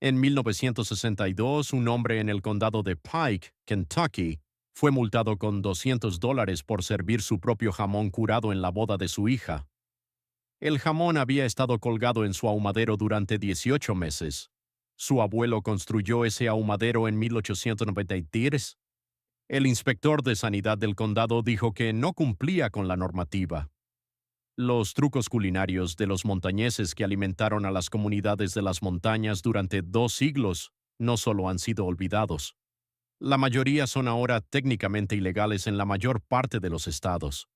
En 1962, un hombre en el condado de Pike, Kentucky, fue multado con $200 por servir su propio jamón curado en la boda de su hija. El jamón había estado colgado en su ahumadero durante 18 meses. Su abuelo construyó ese ahumadero en 1893. El inspector de sanidad del condado dijo que no cumplía con la normativa. Los trucos culinarios de los montañeses que alimentaron a las comunidades de las montañas durante 2 siglos no solo han sido olvidados. La mayoría son ahora técnicamente ilegales en la mayor parte de los estados.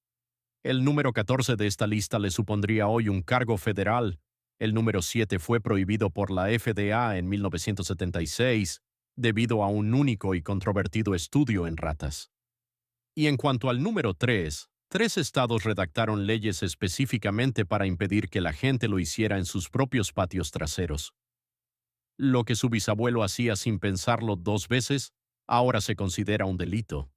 El número 14 de esta lista le supondría hoy un cargo federal. El número 7 fue prohibido por la FDA en 1976 debido a un único y controvertido estudio en ratas. Y en cuanto al número 3, 3 estados redactaron leyes específicamente para impedir que la gente lo hiciera en sus propios patios traseros. Lo que su bisabuelo hacía sin pensarlo 2 veces, ahora se considera un delito.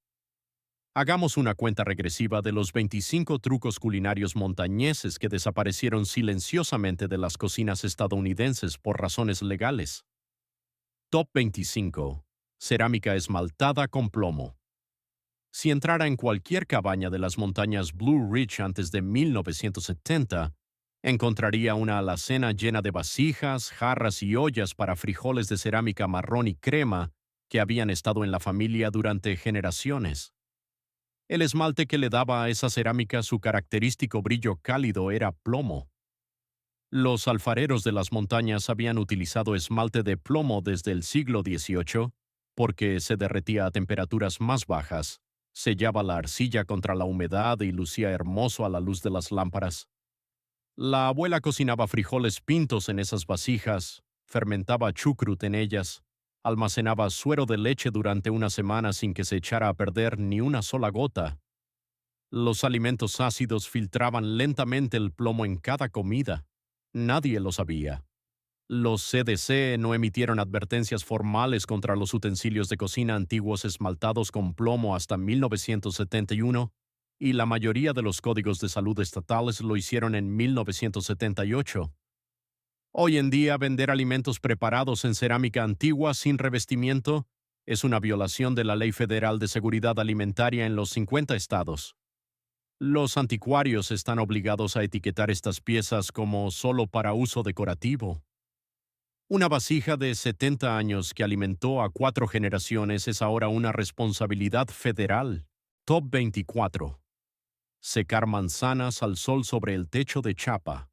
Hagamos una cuenta regresiva de los 25 trucos culinarios montañeses que desaparecieron silenciosamente de las cocinas estadounidenses por razones legales. Top 25. Cerámica esmaltada con plomo. Si entrara en cualquier cabaña de las montañas Blue Ridge antes de 1970, encontraría una alacena llena de vasijas, jarras y ollas para frijoles de cerámica marrón y crema que habían estado en la familia durante generaciones. El esmalte que le daba a esa cerámica su característico brillo cálido era plomo. Los alfareros de las montañas habían utilizado esmalte de plomo desde el siglo XVIII porque se derretía a temperaturas más bajas, sellaba la arcilla contra la humedad y lucía hermoso a la luz de las lámparas. La abuela cocinaba frijoles pintos en esas vasijas, fermentaba chucrut en ellas, almacenaba suero de leche durante una semana sin que se echara a perder ni una sola gota. Los alimentos ácidos filtraban lentamente el plomo en cada comida. Nadie lo sabía. Los CDC no emitieron advertencias formales contra los utensilios de cocina antiguos esmaltados con plomo hasta 1971, y la mayoría de los códigos de salud estatales lo hicieron en 1978. Hoy en día, vender alimentos preparados en cerámica antigua sin revestimiento es una violación de la Ley Federal de Seguridad Alimentaria en los 50 estados. Los anticuarios están obligados a etiquetar estas piezas como solo para uso decorativo. Una vasija de 70 años que alimentó a 4 generaciones es ahora una responsabilidad federal. Top 24. Secar manzanas al sol sobre el techo de chapa.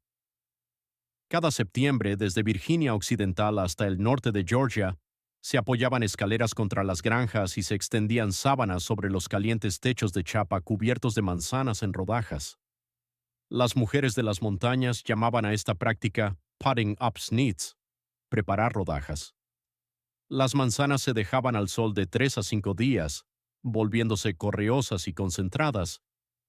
Cada septiembre, desde Virginia Occidental hasta el norte de Georgia, se apoyaban escaleras contra las granjas y se extendían sábanas sobre los calientes techos de chapa cubiertos de manzanas en rodajas. Las mujeres de las montañas llamaban a esta práctica putting up snits, preparar rodajas. Las manzanas se dejaban al sol de 3 a 5 días, volviéndose correosas y concentradas,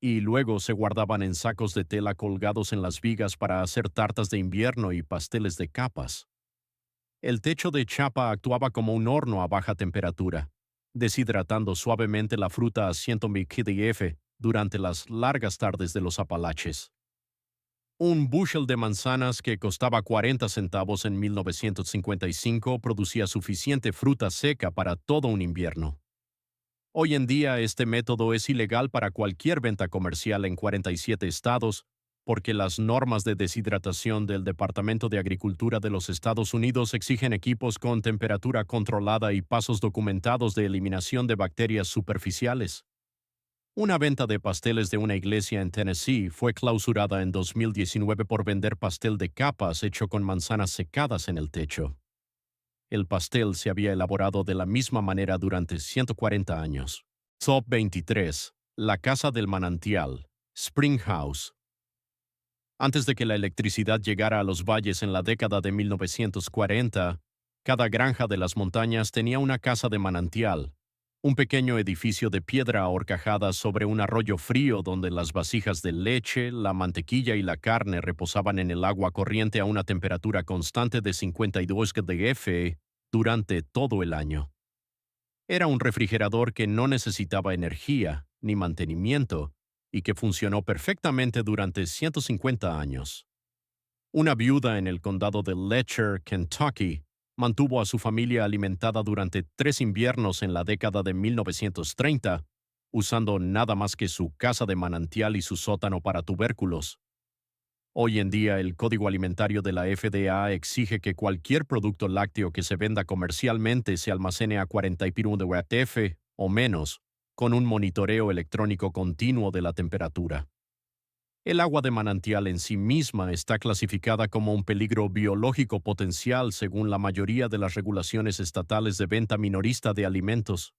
y luego se guardaban en sacos de tela colgados en las vigas para hacer tartas de invierno y pasteles de capas. El techo de chapa actuaba como un horno a baja temperatura, deshidratando suavemente la fruta a 100 kDF durante las largas tardes de los Apalaches. Un bushel de manzanas que costaba 40 centavos en 1955 producía suficiente fruta seca para todo un invierno. Hoy en día este método es ilegal para cualquier venta comercial en 47 estados porque las normas de deshidratación del Departamento de Agricultura de los Estados Unidos exigen equipos con temperatura controlada y pasos documentados de eliminación de bacterias superficiales. Una venta de pasteles de una iglesia en Tennessee fue clausurada en 2019 por vender pastel de capas hecho con manzanas secadas en el techo. El pastel se había elaborado de la misma manera durante 140 años. Top 23. La Casa del Manantial. Spring House. Antes de que la electricidad llegara a los valles en la década de 1940, cada granja de las montañas tenía una casa de manantial, un pequeño edificio de piedra ahorcajada sobre un arroyo frío donde las vasijas de leche, la mantequilla y la carne reposaban en el agua corriente a una temperatura constante de 52 kDF durante todo el año. Era un refrigerador que no necesitaba energía ni mantenimiento y que funcionó perfectamente durante 150 años. Una viuda en el condado de Letcher, Kentucky, Mantuvo a su familia alimentada durante 3 inviernos en la década de 1930, usando nada más que su casa de manantial y su sótano para tubérculos. Hoy en día, el Código Alimentario de la FDA exige que cualquier producto lácteo que se venda comercialmente se almacene a 41 de UTF o menos, con un monitoreo electrónico continuo de la temperatura. El agua de manantial en sí misma está clasificada como un peligro biológico potencial según la mayoría de las regulaciones estatales de venta minorista de alimentos.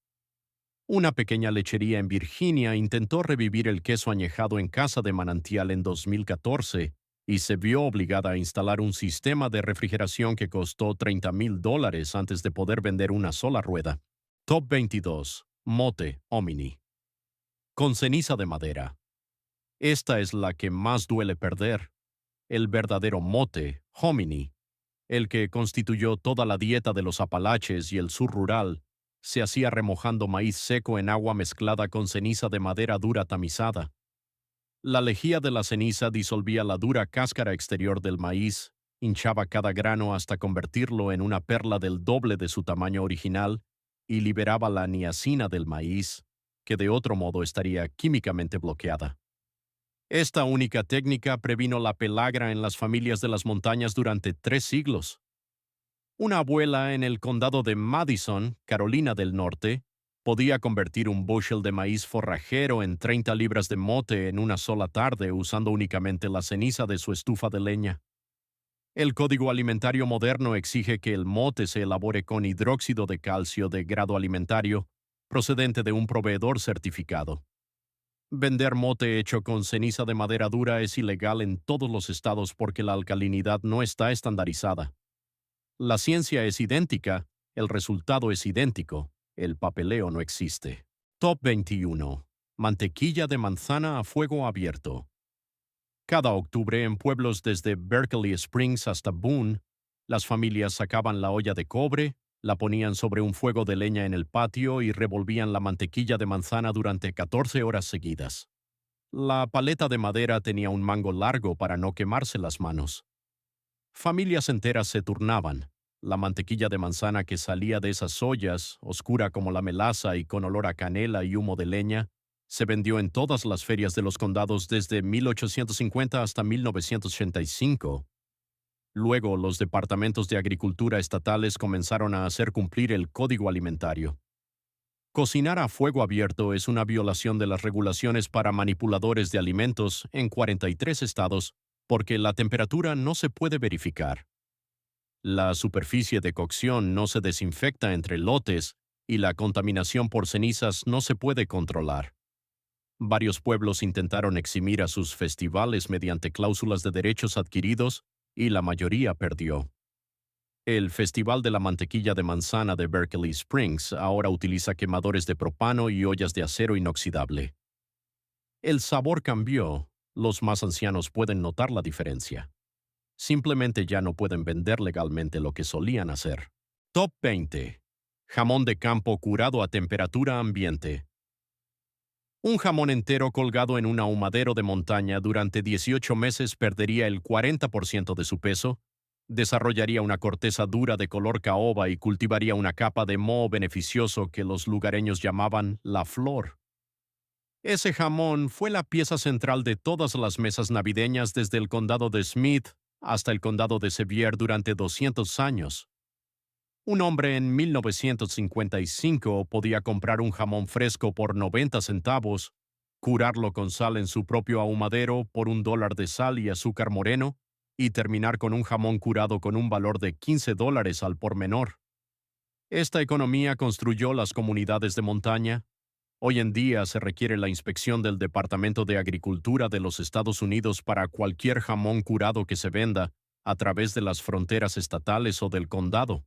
Una pequeña lechería en Virginia intentó revivir el queso añejado en casa de manantial en 2014 y se vio obligada a instalar un sistema de refrigeración que costó $30,000 antes de poder vender una sola rueda. Top 22. Mote Hominy. Con ceniza de madera. Esta es la que más duele perder. El verdadero mote, hominy, el que constituyó toda la dieta de los Apalaches y el sur rural, se hacía remojando maíz seco en agua mezclada con ceniza de madera dura tamizada. La lejía de la ceniza disolvía la dura cáscara exterior del maíz, hinchaba cada grano hasta convertirlo en una perla del doble de su tamaño original y liberaba la niacina del maíz, que de otro modo estaría químicamente bloqueada. Esta única técnica previno la pelagra en las familias de las montañas durante 3 siglos. Una abuela en el condado de Madison, Carolina del Norte, podía convertir un bushel de maíz forrajero en 30 libras de mote en una sola tarde usando únicamente la ceniza de su estufa de leña. El Código Alimentario moderno exige que el mote se elabore con hidróxido de calcio de grado alimentario, procedente de un proveedor certificado. Vender mote hecho con ceniza de madera dura es ilegal en todos los estados porque la alcalinidad no está estandarizada. La ciencia es idéntica, el resultado es idéntico, el papeleo no existe. Top 21. Mantequilla de manzana a fuego abierto. Cada octubre en pueblos desde Berkeley Springs hasta Boone, las familias sacaban la olla de cobre, la ponían sobre un fuego de leña en el patio y revolvían la mantequilla de manzana durante 14 horas seguidas. La paleta de madera tenía un mango largo para no quemarse las manos. Familias enteras se turnaban. La mantequilla de manzana que salía de esas ollas, oscura como la melaza y con olor a canela y humo de leña, se vendió en todas las ferias de los condados desde 1850 hasta 1985. Luego, los departamentos de agricultura estatales comenzaron a hacer cumplir el Código Alimentario. Cocinar a fuego abierto es una violación de las regulaciones para manipuladores de alimentos en 43 estados porque la temperatura no se puede verificar. La superficie de cocción no se desinfecta entre lotes y la contaminación por cenizas no se puede controlar. Varios pueblos intentaron eximir a sus festivales mediante cláusulas de derechos adquiridos y la mayoría perdió. El Festival de la Mantequilla de Manzana de Berkeley Springs ahora utiliza quemadores de propano y ollas de acero inoxidable. El sabor cambió, los más ancianos pueden notar la diferencia. Simplemente ya no pueden vender legalmente lo que solían hacer. Top 20. Jamón de campo curado a temperatura ambiente. Un jamón entero colgado en un ahumadero de montaña durante 18 meses perdería el 40% de su peso, desarrollaría una corteza dura de color caoba y cultivaría una capa de moho beneficioso que los lugareños llamaban la flor. Ese jamón fue la pieza central de todas las mesas navideñas desde el condado de Smith hasta el condado de Sevier durante 200 años. Un hombre en 1955 podía comprar un jamón fresco por 90 centavos, curarlo con sal en su propio ahumadero por $1 de sal y azúcar moreno, y terminar con un jamón curado con un valor de $15 al por menor. Esta economía construyó las comunidades de montaña. Hoy en día se requiere la inspección del Departamento de Agricultura de los Estados Unidos para cualquier jamón curado que se venda a través de las fronteras estatales o del condado.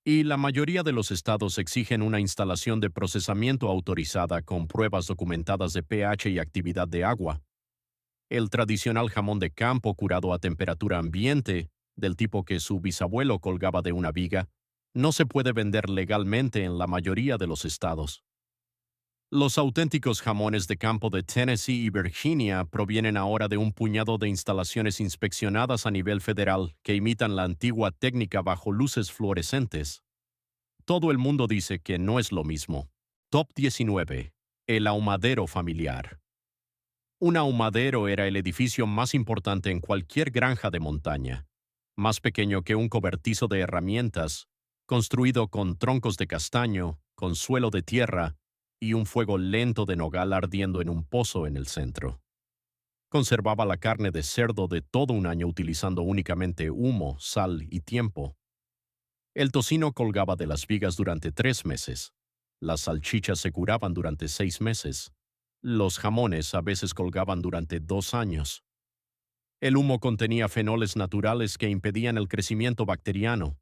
Y la mayoría de los estados exigen una instalación de procesamiento autorizada con pruebas documentadas de pH y actividad de agua. El tradicional jamón de campo curado a temperatura ambiente, del tipo que su bisabuelo colgaba de una viga, no se puede vender legalmente en la mayoría de los estados. Los auténticos jamones de campo de Tennessee y Virginia provienen ahora de un puñado de instalaciones inspeccionadas a nivel federal que imitan la antigua técnica bajo luces fluorescentes. Todo el mundo dice que no es lo mismo. Top 19. El ahumadero familiar. Un ahumadero era el edificio más importante en cualquier granja de montaña, más pequeño que un cobertizo de herramientas, construido con troncos de castaño, con suelo de tierra y un fuego lento de nogal ardiendo en un pozo en el centro. Conservaba la carne de cerdo de todo un año utilizando únicamente humo, sal y tiempo. El tocino colgaba de las vigas durante 3 meses. Las salchichas se curaban durante 6 meses. Los jamones a veces colgaban durante 2 años. El humo contenía fenoles naturales que impedían el crecimiento bacteriano.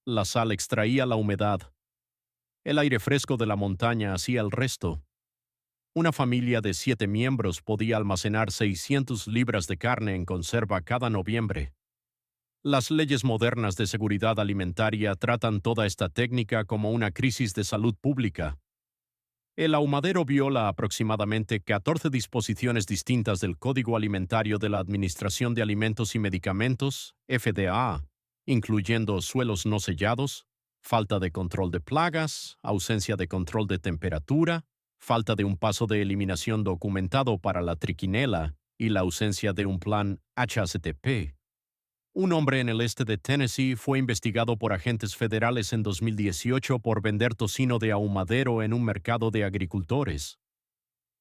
La sal extraía la humedad. El aire fresco de la montaña hacía el resto. Una familia de 7 miembros podía almacenar 600 libras de carne en conserva cada noviembre. Las leyes modernas de seguridad alimentaria tratan toda esta técnica como una crisis de salud pública. El ahumadero viola aproximadamente 14 disposiciones distintas del Código Alimentario de la Administración de Alimentos y Medicamentos, FDA, incluyendo suelos no sellados, falta de control de plagas, ausencia de control de temperatura, falta de un paso de eliminación documentado para la triquinela y la ausencia de un plan HACCP. Un hombre en el este de Tennessee fue investigado por agentes federales en 2018 por vender tocino de ahumadero en un mercado de agricultores.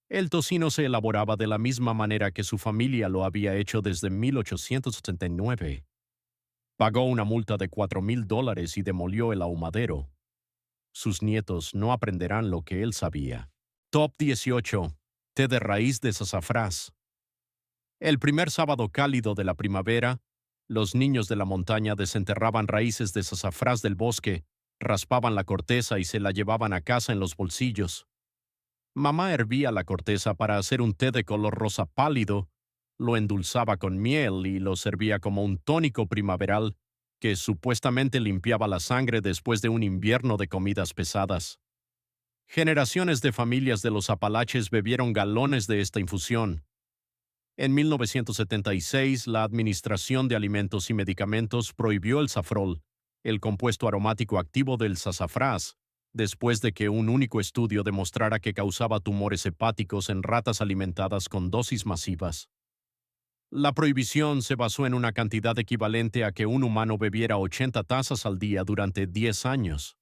El tocino se elaboraba de la misma manera que su familia lo había hecho desde 1879. Pagó una multa de $4,000 y demolió el ahumadero. Sus nietos no aprenderán lo que él sabía. Top 18. Té de raíz de sasafrás. El primer sábado cálido de la primavera, los niños de la montaña desenterraban raíces de sasafrás del bosque, raspaban la corteza y se la llevaban a casa en los bolsillos. Mamá hervía la corteza para hacer un té de color rosa pálido, lo endulzaba con miel y lo servía como un tónico primaveral que supuestamente limpiaba la sangre después de un invierno de comidas pesadas. Generaciones de familias de los Apalaches bebieron galones de esta infusión. En 1976, la Administración de Alimentos y Medicamentos prohibió el safrol, el compuesto aromático activo del sasafrás, después de que un único estudio demostrara que causaba tumores hepáticos en ratas alimentadas con dosis masivas. La prohibición se basó en una cantidad equivalente a que un humano bebiera 80 tazas al día durante 10 años.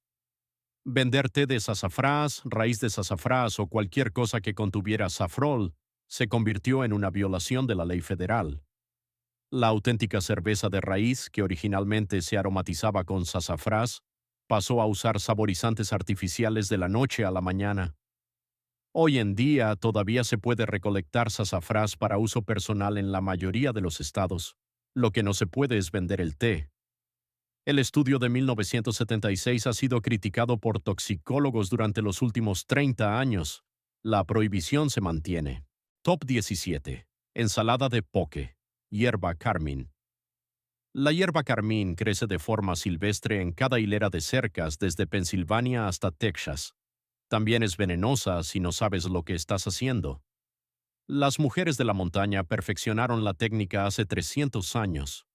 Vender té de sasafrás, raíz de sasafrás o cualquier cosa que contuviera safrol se convirtió en una violación de la ley federal. La auténtica cerveza de raíz, que originalmente se aromatizaba con sasafrás, pasó a usar saborizantes artificiales de la noche a la mañana. Hoy en día todavía se puede recolectar sasafrás para uso personal en la mayoría de los estados. Lo que no se puede es vender el té. El estudio de 1976 ha sido criticado por toxicólogos durante los últimos 30 años. La prohibición se mantiene. Top 17. Ensalada de poke. Hierba carmín. La hierba carmín crece de forma silvestre en cada hilera de cercas desde Pensilvania hasta Texas. También es venenosa si no sabes lo que estás haciendo. Las mujeres de la montaña perfeccionaron la técnica hace 300 años.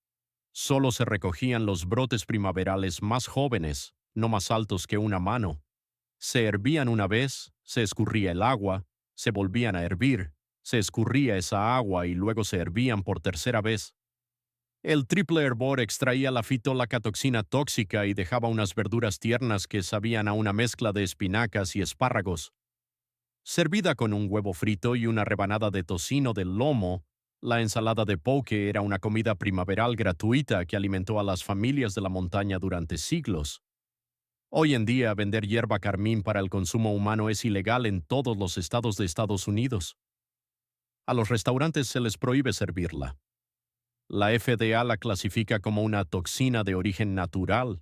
Solo se recogían los brotes primaverales más jóvenes, no más altos que una mano. Se hervían una vez, se escurría el agua, se volvían a hervir, se escurría esa agua y luego se hervían por tercera vez. El triple hervor extraía la fitolacatoxina tóxica y dejaba unas verduras tiernas que sabían a una mezcla de espinacas y espárragos. Servida con un huevo frito y una rebanada de tocino del lomo, la ensalada de poke era una comida primaveral gratuita que alimentó a las familias de la montaña durante siglos. Hoy en día, vender hierba carmín para el consumo humano es ilegal en todos los estados de Estados Unidos. A los restaurantes se les prohíbe servirla. La FDA la clasifica como una toxina de origen natural.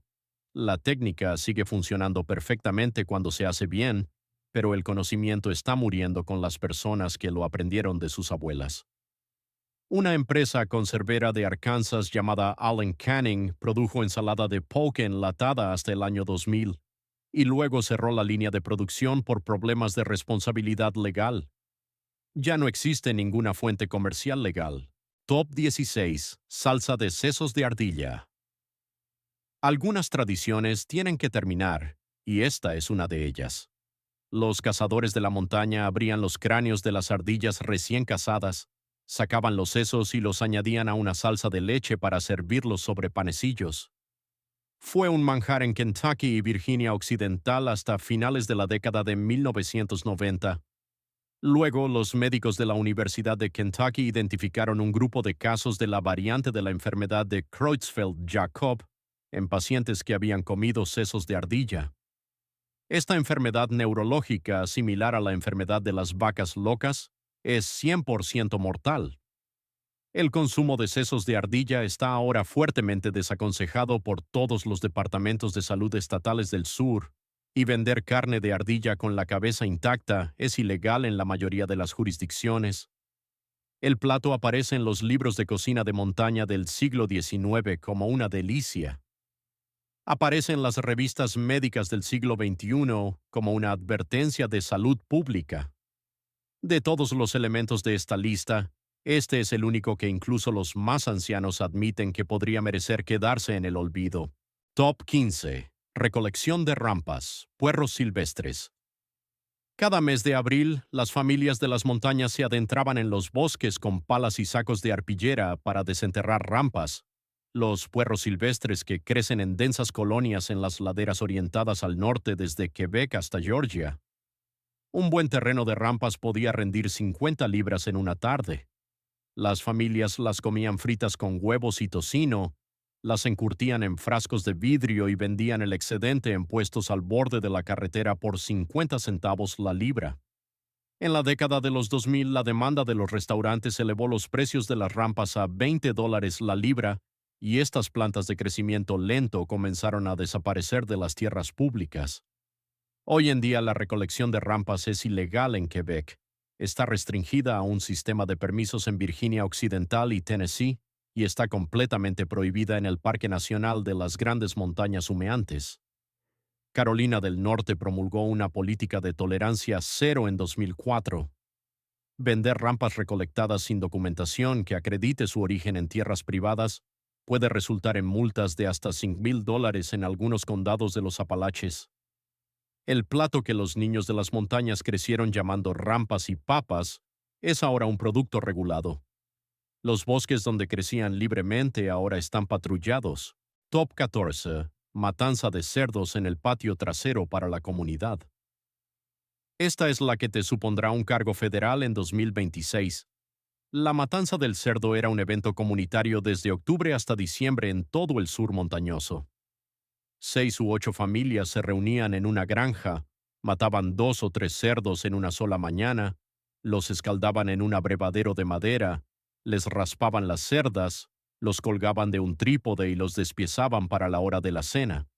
La técnica sigue funcionando perfectamente cuando se hace bien, pero el conocimiento está muriendo con las personas que lo aprendieron de sus abuelas. Una empresa conservera de Arkansas llamada Allen Canning produjo ensalada de poke enlatada hasta el año 2000. y luego cerró la línea de producción por problemas de responsabilidad legal. Ya no existe ninguna fuente comercial legal. Top 16. Salsa de sesos de ardilla. Algunas tradiciones tienen que terminar, y esta es una de ellas. Los cazadores de la montaña abrían los cráneos de las ardillas recién cazadas, sacaban los sesos y los añadían a una salsa de leche para servirlos sobre panecillos. Fue un manjar en Kentucky y Virginia Occidental hasta finales de la década de 1990. Luego, los médicos de la Universidad de Kentucky identificaron un grupo de casos de la variante de la enfermedad de Creutzfeldt-Jakob en pacientes que habían comido sesos de ardilla. Esta enfermedad neurológica, similar a la enfermedad de las vacas locas, es 100% mortal. El consumo de sesos de ardilla está ahora fuertemente desaconsejado por todos los departamentos de salud estatales del sur, y vender carne de ardilla con la cabeza intacta es ilegal en la mayoría de las jurisdicciones. El plato aparece en los libros de cocina de montaña del siglo XIX como una delicia. Aparece en las revistas médicas del siglo XXI como una advertencia de salud pública. De todos los elementos de esta lista, este es el único que incluso los más ancianos admiten que podría merecer quedarse en el olvido. Top 15. Recolección de rampas, puerros silvestres. Cada mes de abril, las familias de las montañas se adentraban en los bosques con palas y sacos de arpillera para desenterrar rampas, los puerros silvestres que crecen en densas colonias en las laderas orientadas al norte desde Quebec hasta Georgia. Un buen terreno de rampas podía rendir 50 libras en una tarde. Las familias las comían fritas con huevos y tocino, las encurtían en frascos de vidrio y vendían el excedente en puestos al borde de la carretera por 50 centavos la libra. En la década de los 2000, la demanda de los restaurantes elevó los precios de las rampas a $20 la libra, y estas plantas de crecimiento lento comenzaron a desaparecer de las tierras públicas. Hoy en día la recolección de rampas es ilegal en Quebec. Está restringida a un sistema de permisos en Virginia Occidental y Tennessee, y está completamente prohibida en el Parque Nacional de las Grandes Montañas Humeantes. Carolina del Norte promulgó una política de tolerancia cero en 2004. Vender rampas recolectadas sin documentación que acredite su origen en tierras privadas puede resultar en multas de hasta $5,000 en algunos condados de los Apalaches. El plato que los niños de las montañas crecieron llamando rampas y papas es ahora un producto regulado. Los bosques donde crecían libremente ahora están patrullados. Top 14. Matanza de cerdos en el patio trasero para la comunidad. Esta es la que te supondrá un cargo federal en 2026. La matanza del cerdo era un evento comunitario desde octubre hasta diciembre en todo el sur montañoso. 6 u 8 familias se reunían en una granja, mataban 2 o 3 cerdos en una sola mañana, los escaldaban en un abrevadero de madera, les raspaban las cerdas, los colgaban de un trípode y los despiezaban para la hora de la cena.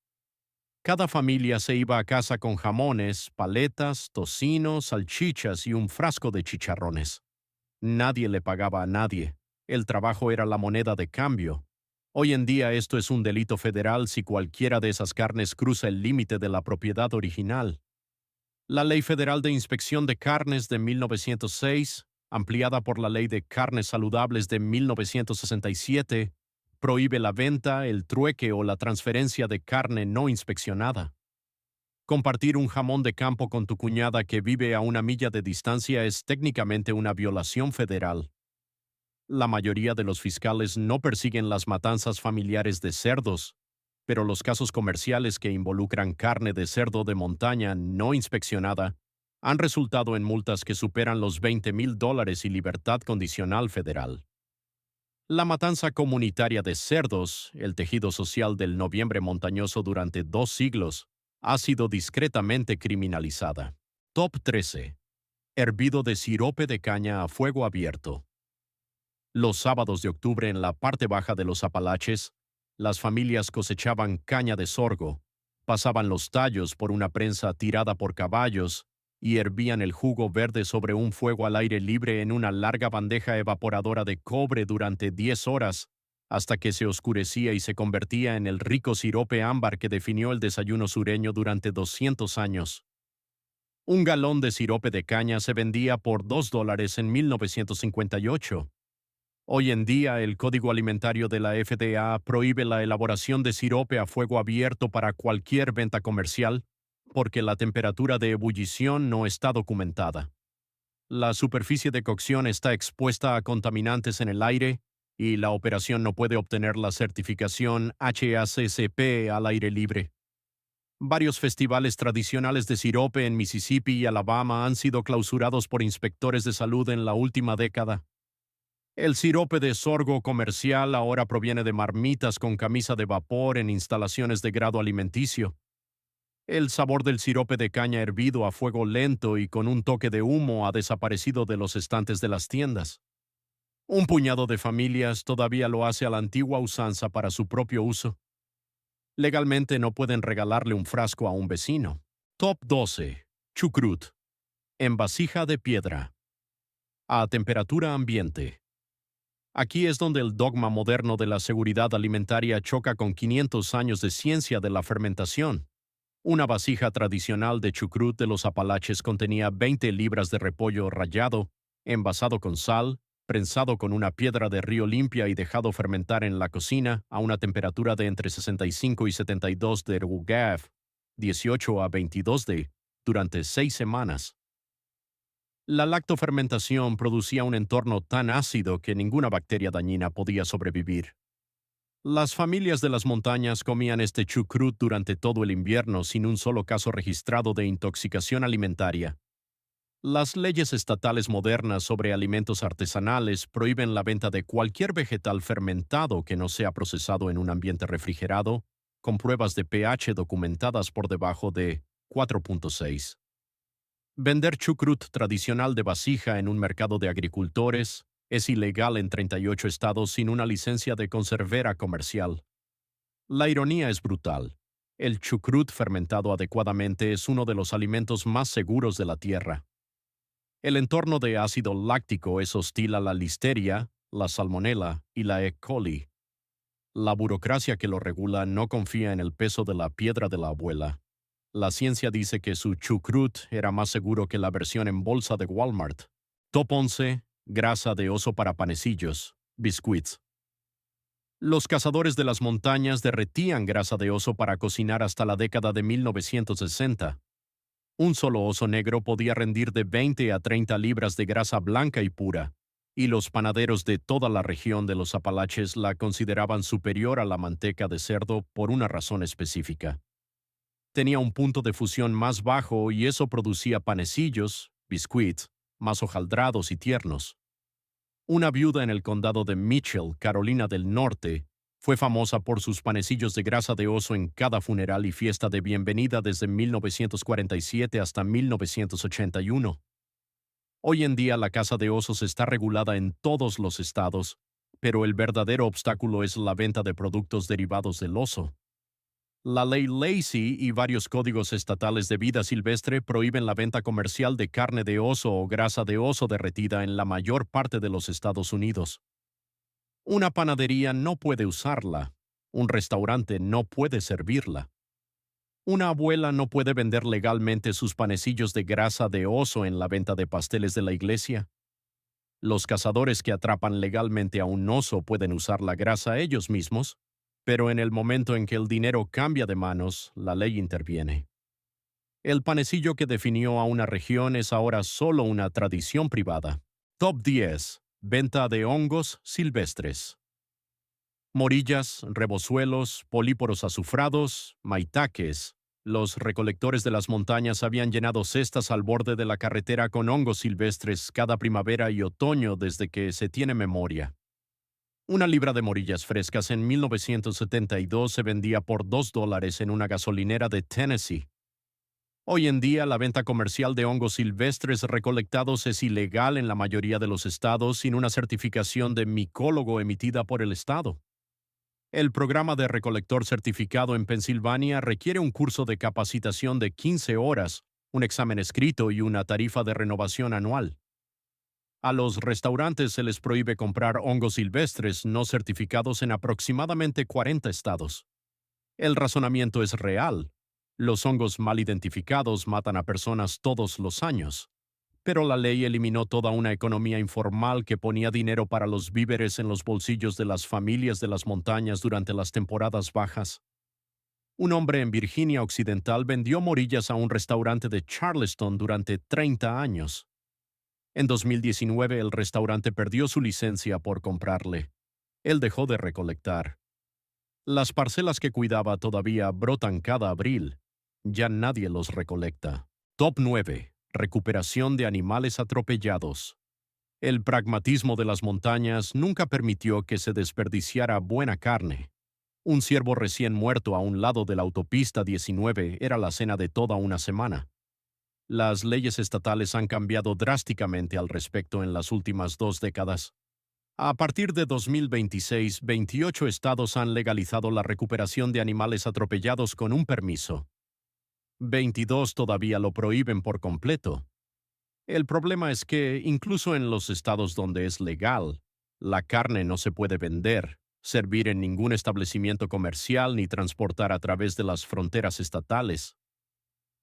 Cada familia se iba a casa con jamones, paletas, tocino, salchichas y un frasco de chicharrones. Nadie le pagaba a nadie. El trabajo era la moneda de cambio. Hoy en día esto es un delito federal si cualquiera de esas carnes cruza el límite de la propiedad original. La Ley Federal de Inspección de Carnes de 1906, ampliada por la Ley de Carnes Saludables de 1967, prohíbe la venta, el trueque o la transferencia de carne no inspeccionada. Compartir un jamón de campo con tu cuñada que vive a 1 milla de distancia es técnicamente una violación federal. La mayoría de los fiscales no persiguen las matanzas familiares de cerdos, pero los casos comerciales que involucran carne de cerdo de montaña no inspeccionada han resultado en multas que superan los $20,000 y libertad condicional federal. La matanza comunitaria de cerdos, el tejido social del noviembre montañoso durante 2 siglos, ha sido discretamente criminalizada. Top 13. Hervido de sirope de caña a fuego abierto. Los sábados de octubre en la parte baja de los Apalaches, las familias cosechaban caña de sorgo, pasaban los tallos por una prensa tirada por caballos y hervían el jugo verde sobre un fuego al aire libre en una larga bandeja evaporadora de cobre durante 10 horas, hasta que se oscurecía y se convertía en el rico sirope ámbar que definió el desayuno sureño durante 200 años. Un galón de sirope de caña se vendía por $2 en 1958. Hoy en día, el Código Alimentario de la FDA prohíbe la elaboración de sirope a fuego abierto para cualquier venta comercial, porque la temperatura de ebullición no está documentada. La superficie de cocción está expuesta a contaminantes en el aire y la operación no puede obtener la certificación HACCP al aire libre. Varios festivales tradicionales de sirope en Mississippi y Alabama han sido clausurados por inspectores de salud en la última década. El sirope de sorgo comercial ahora proviene de marmitas con camisa de vapor en instalaciones de grado alimenticio. El sabor del sirope de caña hervido a fuego lento y con un toque de humo ha desaparecido de los estantes de las tiendas. Un puñado de familias todavía lo hace a la antigua usanza para su propio uso. Legalmente no pueden regalarle un frasco a un vecino. Top 12. Chucrut. En vasija de piedra. A temperatura ambiente. Aquí es donde el dogma moderno de la seguridad alimentaria choca con 500 años de ciencia de la fermentación. Una vasija tradicional de chucrut de los Apalaches contenía 20 libras de repollo rallado, envasado con sal, prensado con una piedra de río limpia y dejado fermentar en la cocina a una temperatura de entre 65 y 72 de RUGAF, 18 a 22 de, durante 6 semanas. La lactofermentación producía un entorno tan ácido que ninguna bacteria dañina podía sobrevivir. Las familias de las montañas comían este chucrut durante todo el invierno sin un solo caso registrado de intoxicación alimentaria. Las leyes estatales modernas sobre alimentos artesanales prohíben la venta de cualquier vegetal fermentado que no sea procesado en un ambiente refrigerado, con pruebas de pH documentadas por debajo de 4.6. Vender chucrut tradicional de vasija en un mercado de agricultores es ilegal en 38 estados sin una licencia de conservera comercial. La ironía es brutal. El chucrut fermentado adecuadamente es uno de los alimentos más seguros de la tierra. El entorno de ácido láctico es hostil a la listeria, la salmonela y la E. coli. La burocracia que lo regula no confía en el peso de la piedra de la abuela. La ciencia dice que su chucrut era más seguro que la versión en bolsa de Walmart. Top 11. Grasa de oso para panecillos, biscuits. Los cazadores de las montañas derretían grasa de oso para cocinar hasta la década de 1960. Un solo oso negro podía rendir de 20 a 30 libras de grasa blanca y pura, y los panaderos de toda la región de los Apalaches la consideraban superior a la manteca de cerdo por una razón específica. Tenía un punto de fusión más bajo y eso producía panecillos, biscuits, más hojaldrados y tiernos. Una viuda en el condado de Mitchell, Carolina del Norte, fue famosa por sus panecillos de grasa de oso en cada funeral y fiesta de bienvenida desde 1947 hasta 1981. Hoy en día la caza de osos está regulada en todos los estados, pero el verdadero obstáculo es la venta de productos derivados del oso. La ley Lacey y varios códigos estatales de vida silvestre prohíben la venta comercial de carne de oso o grasa de oso derretida en la mayor parte de los Estados Unidos. Una panadería no puede usarla. Un restaurante no puede servirla. Una abuela no puede vender legalmente sus panecillos de grasa de oso en la venta de pasteles de la iglesia. Los cazadores que atrapan legalmente a un oso pueden usar la grasa ellos mismos, pero en el momento en que el dinero cambia de manos, la ley interviene. El panecillo que definió a una región es ahora solo una tradición privada. Top 10. Venta de hongos silvestres. Morillas, rebozuelos, políporos azufrados, maitaques. Los recolectores de las montañas habían llenado cestas al borde de la carretera con hongos silvestres cada primavera y otoño desde que se tiene memoria. Una libra de morillas frescas en 1972 se vendía por $2 en una gasolinera de Tennessee. Hoy en día, la venta comercial de hongos silvestres recolectados es ilegal en la mayoría de los estados sin una certificación de micólogo emitida por el estado. El programa de recolector certificado en Pensilvania requiere un curso de capacitación de 15 horas, un examen escrito y una tarifa de renovación anual. A los restaurantes se les prohíbe comprar hongos silvestres no certificados en aproximadamente 40 estados. El razonamiento es real. Los hongos mal identificados matan a personas todos los años. Pero la ley eliminó toda una economía informal que ponía dinero para los víveres en los bolsillos de las familias de las montañas durante las temporadas bajas. Un hombre en Virginia Occidental vendió morillas a un restaurante de Charleston durante 30 años. En 2019 el restaurante perdió su licencia por comprarle. Él dejó de recolectar. Las parcelas que cuidaba todavía brotan cada abril. Ya nadie los recolecta. Top 9. Recuperación de animales atropellados. El pragmatismo de las montañas nunca permitió que se desperdiciara buena carne. Un ciervo recién muerto a un lado de la autopista 19 era la cena de toda una semana. Las leyes estatales han cambiado drásticamente al respecto en las últimas 2 décadas. A partir de 2026, 28 estados han legalizado la recuperación de animales atropellados con un permiso. 22 todavía lo prohíben por completo. El problema es que, incluso en los estados donde es legal, la carne no se puede vender, servir en ningún establecimiento comercial ni transportar a través de las fronteras estatales.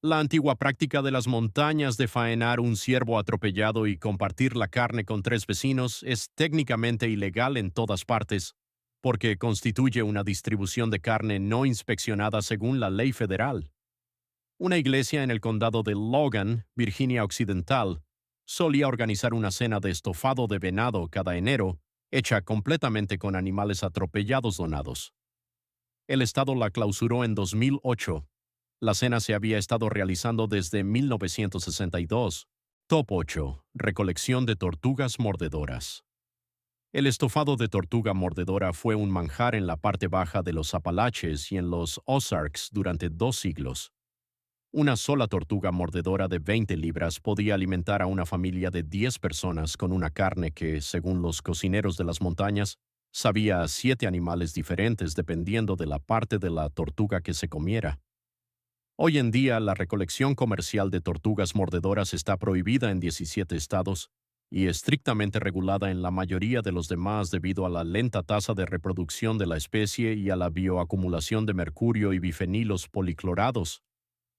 La antigua práctica de las montañas de faenar un ciervo atropellado y compartir la carne con 3 vecinos es técnicamente ilegal en todas partes, porque constituye una distribución de carne no inspeccionada según la ley federal. Una iglesia en el condado de Logan, Virginia Occidental, solía organizar una cena de estofado de venado cada enero, hecha completamente con animales atropellados donados. El estado la clausuró en 2008. La cena se había estado realizando desde 1962. Top 8. Recolección de tortugas mordedoras. El estofado de tortuga mordedora fue un manjar en la parte baja de los Apalaches y en los Ozarks durante 2 siglos. Una sola tortuga mordedora de 20 libras podía alimentar a una familia de 10 personas con una carne que, según los cocineros de las montañas, sabía a 7 animales diferentes dependiendo de la parte de la tortuga que se comiera. Hoy en día, la recolección comercial de tortugas mordedoras está prohibida en 17 estados y estrictamente regulada en la mayoría de los demás debido a la lenta tasa de reproducción de la especie y a la bioacumulación de mercurio y bifenilos policlorados,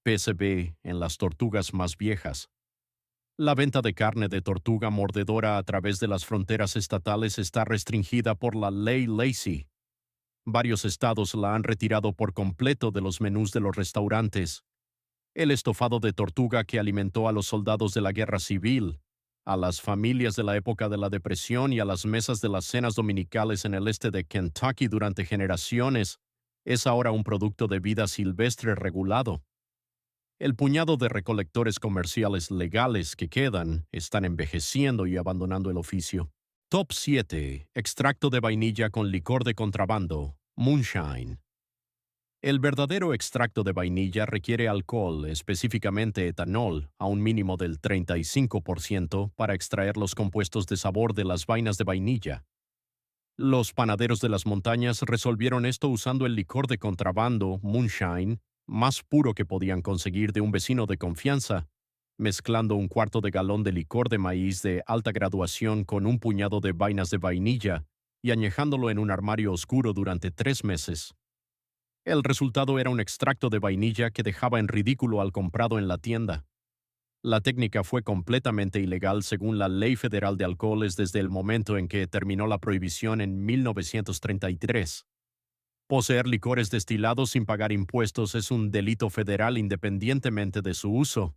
PCB, en las tortugas más viejas. La venta de carne de tortuga mordedora a través de las fronteras estatales está restringida por la Ley Lacey. Varios estados la han retirado por completo de los menús de los restaurantes. El estofado de tortuga que alimentó a los soldados de la Guerra Civil, a las familias de la época de la Depresión y a las mesas de las cenas dominicales en el este de Kentucky durante generaciones, es ahora un producto de vida silvestre regulado. El puñado de recolectores comerciales legales que quedan están envejeciendo y abandonando el oficio. Top 7. Extracto de vainilla con licor de contrabando, moonshine. El verdadero extracto de vainilla requiere alcohol, específicamente etanol, a un mínimo del 35% para extraer los compuestos de sabor de las vainas de vainilla. Los panaderos de las montañas resolvieron esto usando el licor de contrabando, moonshine, más puro que podían conseguir de un vecino de confianza, mezclando un cuarto de galón de licor de maíz de alta graduación con un puñado de vainas de vainilla y añejándolo en un armario oscuro durante 3 meses. El resultado era un extracto de vainilla que dejaba en ridículo al comprado en la tienda. La técnica fue completamente ilegal según la Ley Federal de Alcoholes desde el momento en que terminó la prohibición en 1933. Poseer licores destilados sin pagar impuestos es un delito federal independientemente de su uso.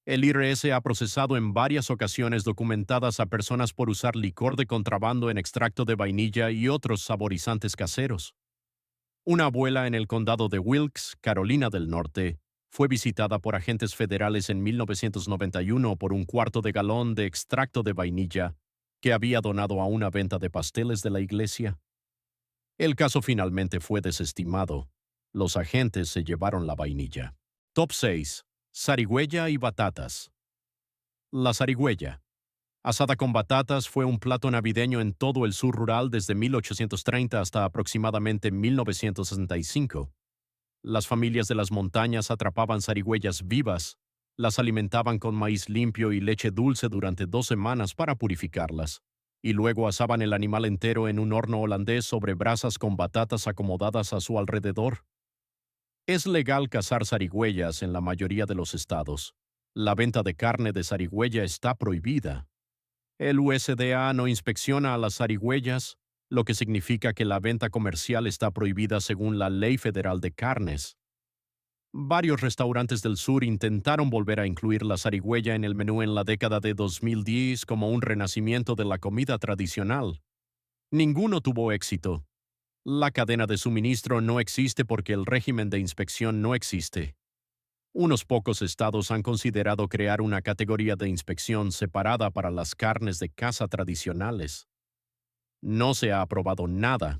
El IRS ha procesado en varias ocasiones documentadas a personas por usar licor de contrabando en extracto de vainilla y otros saborizantes caseros. Una abuela en el condado de Wilkes, Carolina del Norte, fue visitada por agentes federales en 1991 por un cuarto de galón de extracto de vainilla que había donado a una venta de pasteles de la iglesia. El caso finalmente fue desestimado. Los agentes se llevaron la vainilla. Top 6. Zarigüeya y batatas. La zarigüeya, asada con batatas, fue un plato navideño en todo el sur rural desde 1830 hasta aproximadamente 1965. Las familias de las montañas atrapaban zarigüeyas vivas, Las alimentaban con maíz limpio y leche dulce durante 2 semanas para purificarlas, y luego asaban el animal entero en un horno holandés sobre brasas con batatas acomodadas a su alrededor. Es legal cazar zarigüeyas en la mayoría de los estados. La venta de carne de zarigüeya está prohibida. El USDA no inspecciona a las zarigüeyas, lo que significa que la venta comercial está prohibida según la Ley Federal de Carnes. Varios restaurantes del sur intentaron volver a incluir la zarigüeya en el menú en la década de 2010 como un renacimiento de la comida tradicional. Ninguno tuvo éxito. La cadena de suministro no existe porque el régimen de inspección no existe. Unos pocos estados han considerado crear una categoría de inspección separada para las carnes de caza tradicionales. No se ha aprobado nada.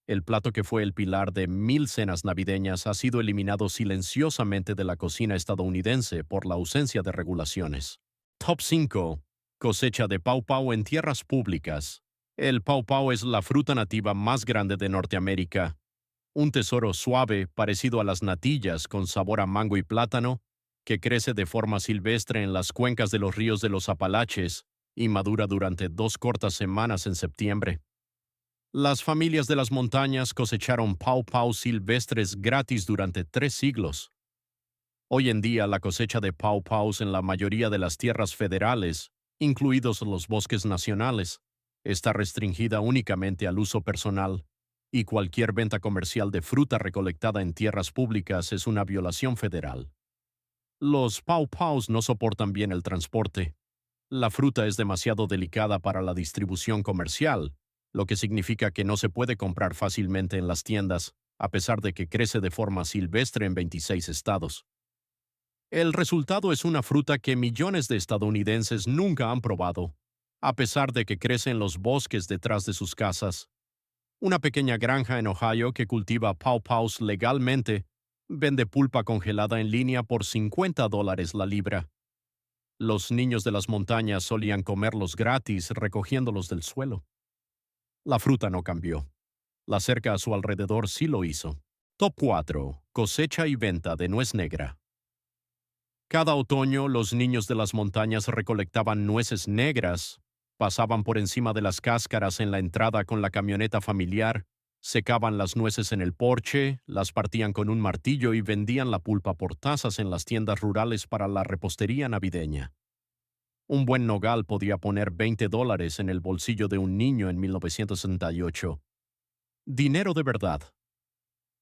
El plato que fue el pilar de 1000 cenas navideñas ha sido eliminado silenciosamente de la cocina estadounidense por la ausencia de regulaciones. Top 5. Cosecha de pawpaw en tierras públicas. El pawpaw es la fruta nativa más grande de Norteamérica. Un tesoro suave, parecido a las natillas, con sabor a mango y plátano, que crece de forma silvestre en las cuencas de los ríos de los Apalaches y madura durante 2 cortas semanas en septiembre. Las familias de las montañas cosecharon pawpaws silvestres gratis durante 3 siglos. Hoy en día la cosecha de pawpaws en la mayoría de las tierras federales, incluidos los bosques nacionales, está restringida únicamente al uso personal, y cualquier venta comercial de fruta recolectada en tierras públicas es una violación federal. Los pawpaws no soportan bien el transporte. La fruta es demasiado delicada para la distribución comercial, lo que significa que no se puede comprar fácilmente en las tiendas, a pesar de que crece de forma silvestre en 26 estados. El resultado es una fruta que millones de estadounidenses nunca han probado, a pesar de que crece en los bosques detrás de sus casas. Una pequeña granja en Ohio que cultiva pawpaws legalmente vende pulpa congelada en línea por $50 la libra. Los niños de las montañas solían comerlos gratis recogiéndolos del suelo. La fruta no cambió. La cerca a su alrededor sí lo hizo. Top 4. Cosecha y venta de nuez negra. Cada otoño, los niños de las montañas recolectaban nueces negras, pasaban por encima de las cáscaras en la entrada con la camioneta familiar, secaban las nueces en el porche, las partían con un martillo y vendían la pulpa por tazas en las tiendas rurales para la repostería navideña. Un buen nogal podía poner $20 en el bolsillo de un niño en 1968. Dinero de verdad.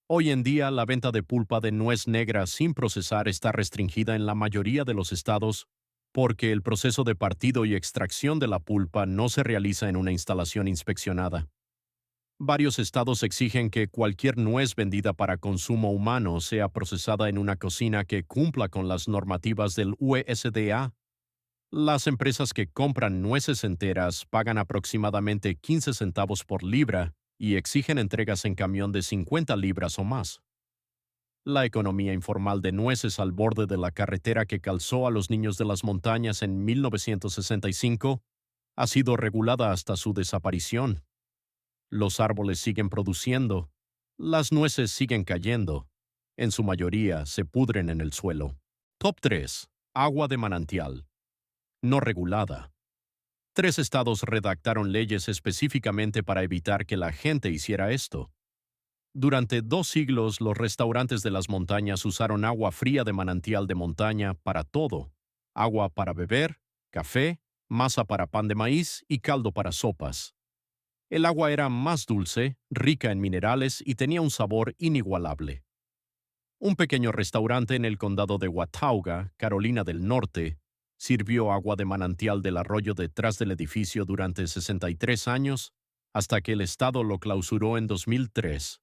Hoy en día, la venta de pulpa de nuez negra sin procesar está restringida en la mayoría de los estados porque el proceso de partido y extracción de la pulpa no se realiza en una instalación inspeccionada. Varios estados exigen que cualquier nuez vendida para consumo humano sea procesada en una cocina que cumpla con las normativas del USDA. Las empresas que compran nueces enteras pagan aproximadamente 15 centavos por libra y exigen entregas en camión de 50 libras o más. La economía informal de nueces al borde de la carretera que calzó a los niños de las montañas en 1965 ha sido regulada hasta su desaparición. Los árboles siguen produciendo, las nueces siguen cayendo, en su mayoría se pudren en el suelo. Top 3. Agua de manantial. No regulada. 3 estados redactaron leyes específicamente para evitar que la gente hiciera esto. Durante 2 siglos, los restaurantes de las montañas usaron agua fría de manantial de montaña para todo: agua para beber, café, masa para pan de maíz y caldo para sopas. El agua era más dulce, rica en minerales y tenía un sabor inigualable. Un pequeño restaurante en el condado de Watauga, Carolina del Norte, sirvió agua de manantial del arroyo detrás del edificio durante 63 años, hasta que el estado lo clausuró en 2003.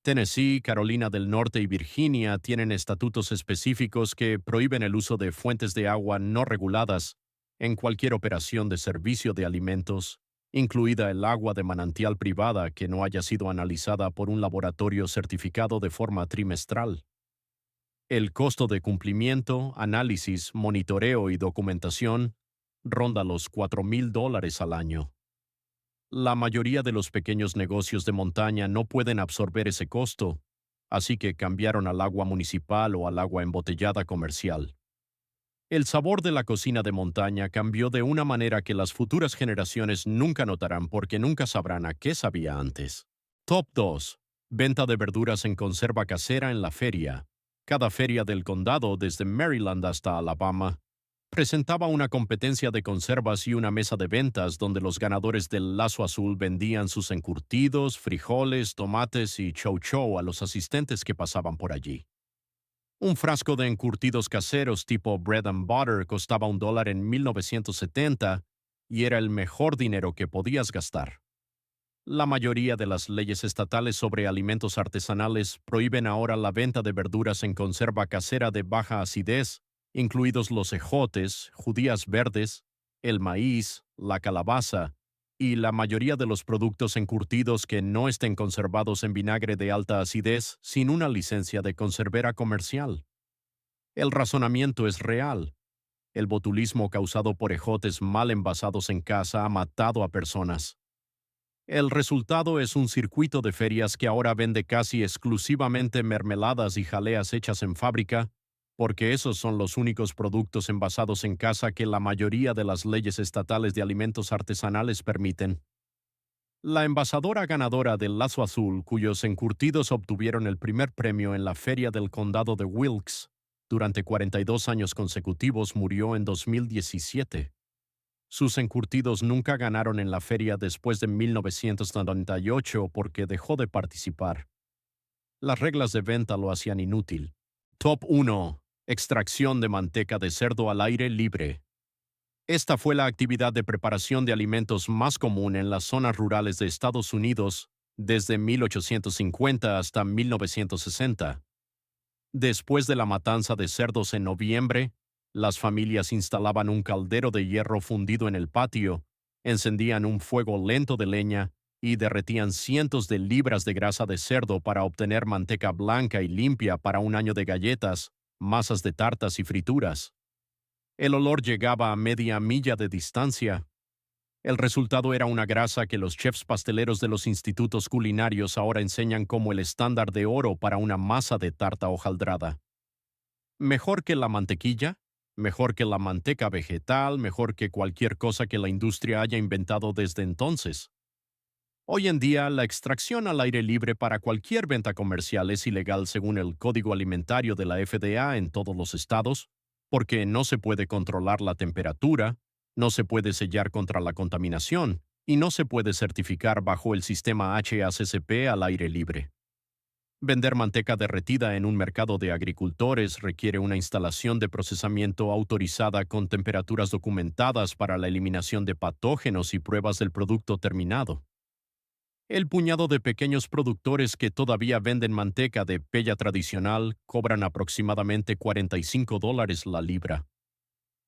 Tennessee, Carolina del Norte y Virginia tienen estatutos específicos que prohíben el uso de fuentes de agua no reguladas en cualquier operación de servicio de alimentos, incluida el agua de manantial privada que no haya sido analizada por un laboratorio certificado de forma trimestral. El costo de cumplimiento, análisis, monitoreo y documentación ronda los $4,000 al año. La mayoría de los pequeños negocios de montaña no pueden absorber ese costo, así que cambiaron al agua municipal o al agua embotellada comercial. El sabor de la cocina de montaña cambió de una manera que las futuras generaciones nunca notarán porque nunca sabrán a qué sabía antes. Top 2. Venta de verduras en conserva casera en la feria. Cada feria del condado, desde Maryland hasta Alabama, presentaba una competencia de conservas y una mesa de ventas donde los ganadores del Lazo Azul vendían sus encurtidos, frijoles, tomates y chow chow a los asistentes que pasaban por allí. Un frasco de encurtidos caseros tipo bread and butter costaba $1 en 1970 y era el mejor dinero que podías gastar. La mayoría de las leyes estatales sobre alimentos artesanales prohíben ahora la venta de verduras en conserva casera de baja acidez, incluidos los ejotes, judías verdes, el maíz, la calabaza y la mayoría de los productos encurtidos que no estén conservados en vinagre de alta acidez sin una licencia de conservera comercial. El razonamiento es real. El botulismo causado por ejotes mal envasados en casa ha matado a personas. El resultado es un circuito de ferias que ahora vende casi exclusivamente mermeladas y jaleas hechas en fábrica, porque esos son los únicos productos envasados en casa que la mayoría de las leyes estatales de alimentos artesanales permiten. La envasadora ganadora del Lazo Azul, cuyos encurtidos obtuvieron el primer premio en la Feria del Condado de Wilkes durante 42 años consecutivos, murió en 2017. Sus encurtidos nunca ganaron en la feria después de 1998 porque dejó de participar. Las reglas de venta lo hacían inútil. Top 1. Extracción de manteca de cerdo al aire libre. Esta fue la actividad de preparación de alimentos más común en las zonas rurales de Estados Unidos desde 1850 hasta 1960. Después de la matanza de cerdos en noviembre, las familias instalaban un caldero de hierro fundido en el patio, encendían un fuego lento de leña y derretían cientos de libras de grasa de cerdo para obtener manteca blanca y limpia para un año de galletas, masas de tartas y frituras. El olor llegaba a media milla de distancia. El resultado era una grasa que los chefs pasteleros de los institutos culinarios ahora enseñan como el estándar de oro para una masa de tarta hojaldrada. Mejor que la mantequilla, mejor que la manteca vegetal, mejor que cualquier cosa que la industria haya inventado desde entonces. Hoy en día, la extracción al aire libre para cualquier venta comercial es ilegal según el Código Alimentario de la FDA en todos los estados, porque no se puede controlar la temperatura, no se puede sellar contra la contaminación y no se puede certificar bajo el sistema HACCP al aire libre. Vender manteca derretida en un mercado de agricultores requiere una instalación de procesamiento autorizada con temperaturas documentadas para la eliminación de patógenos y pruebas del producto terminado. El puñado de pequeños productores que todavía venden manteca de pella tradicional cobran aproximadamente $45 la libra.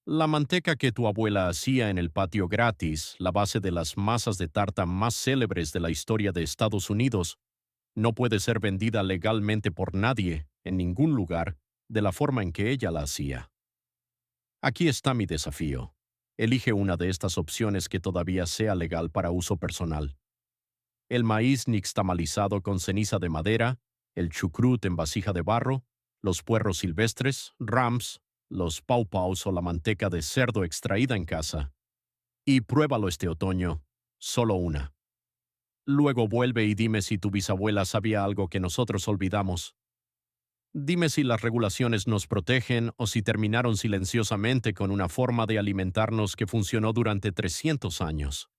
La manteca que tu abuela hacía en el patio gratis, la base de las masas de tarta más célebres de la historia de Estados Unidos, no puede ser vendida legalmente por nadie, en ningún lugar, de la forma en que ella la hacía. Aquí está mi desafío. Elige una de estas opciones que todavía sea legal para uso personal. El maíz nixtamalizado con ceniza de madera, el chucrut en vasija de barro, los puerros silvestres, rams, los pawpaws o la manteca de cerdo extraída en casa. Y pruébalo este otoño, solo una. Luego vuelve y dime si tu bisabuela sabía algo que nosotros olvidamos. Dime si las regulaciones nos protegen o si terminaron silenciosamente con una forma de alimentarnos que funcionó durante 300 años.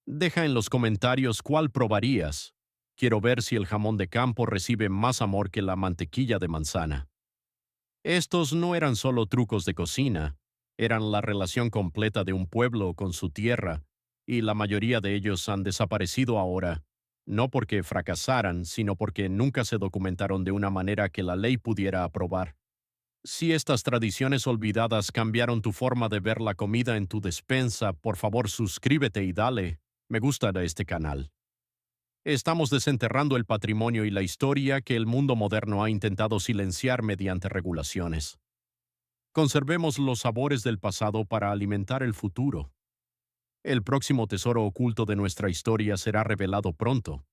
Deja en los comentarios cuál probarías. Quiero ver si el jamón de campo recibe más amor que la mantequilla de manzana. Estos no eran solo trucos de cocina, eran la relación completa de un pueblo con su tierra, y la mayoría de ellos han desaparecido ahora, no porque fracasaran, sino porque nunca se documentaron de una manera que la ley pudiera aprobar. Si estas tradiciones olvidadas cambiaron tu forma de ver la comida en tu despensa, por favor suscríbete y dale me gusta a este canal. Estamos desenterrando el patrimonio y la historia que el mundo moderno ha intentado silenciar mediante regulaciones. Conservemos los sabores del pasado para alimentar el futuro. El próximo tesoro oculto de nuestra historia será revelado pronto.